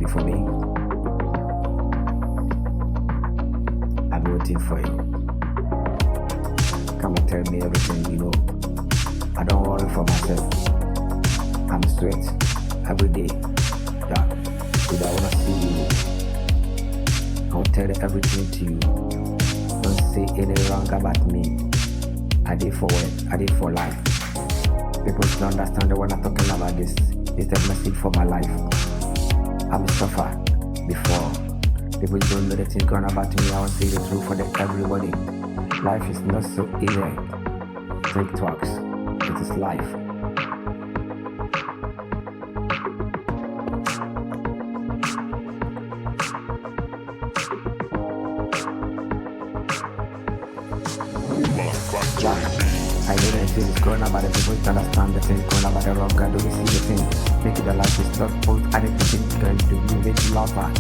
ready for me? I'm waiting for you. Come and tell me everything you know. I don't worry for myself. I'm straight every day. Yeah, if I wanna see you, I'll tell everything to you. Don't say any wrong about me. I did for work, I did for life. People don't understand when I'm talking about this. It's the message for my life. I'm a suffer before. People don't know the thing going about me. I want to say the truth for everybody. Life is not so easy. Take talks. It is life. I know that thing is going about the people don't understand the thing going about the wrong guy. Don't see the thing. Make it a life is not both and everything going to do make lovers.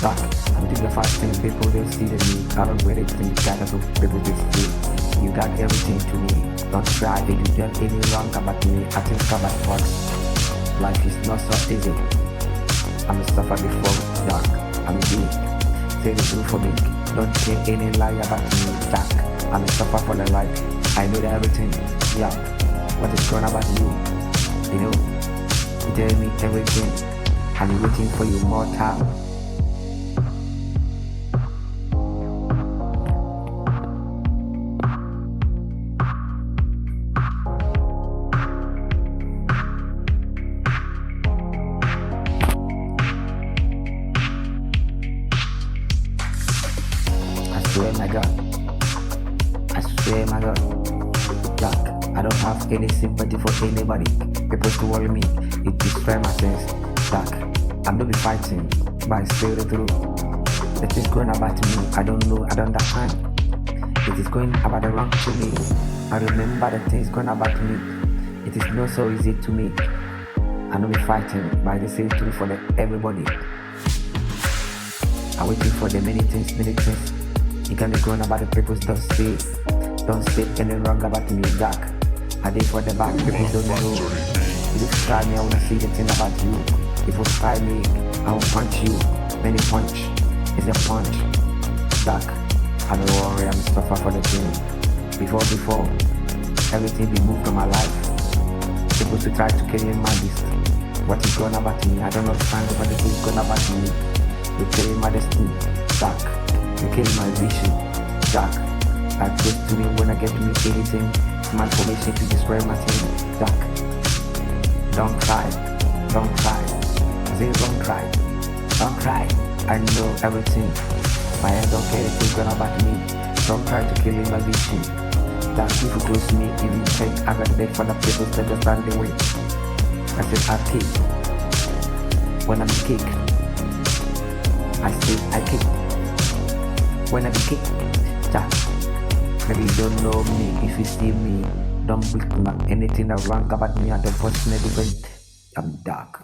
But I'm doing the fast thing, people don't see the need. I don't wear anything kind of people just see. You got everything to me. Don't try if you done any wrong about me. I think about what life is not so easy. I'm a suffer before dark. I'm big. Say the truth for me. Don't say any lie about me. Dark. I'm a suffer for the life. I know that everything, yeah. What is going about you? You know, you tell me everything. I'm waiting for you more time. I swear, my God. I swear, my God. Jack, I don't have any sympathy for anybody. People to worry me, it destroys my sense. Jack, I'm not be fighting, but I say the truth. The things going about me, I don't know, I don't understand. It is going about the wrong to me. I remember the things going about me. It is not so easy to me. I don't be fighting, but I say the truth for everybody. I'm waiting for the many things. You can be going about the people don't say any wrong about me, Jack. I did for the back, people don't know. If you try me, I wanna see the thing about you. If you try me, I will punch you. Many punch is a punch, Jack. I don't worry, I'm suffer for the thing. Before, everything be moved from my life. People to try to kill me, my beast. What is going about me? I don't understand what it is going about me. You kill my destiny, Jack. You kill my vision, Jack. That goes to me when I get to me anything. My information to destroy my thing, Jack. Don't cry. I say don't cry. I know everything. My head don't care if it's gonna about me. Don't try to kill my vision. That people close to me, if you think I'm a dead for the people that just stand the way. I said I kick. When I'm kick, I say I kick. When I be kicked, Jack. Maybe you don't know me. If you see me, don't bring anything wrong about me. I don't personally, I'm dark.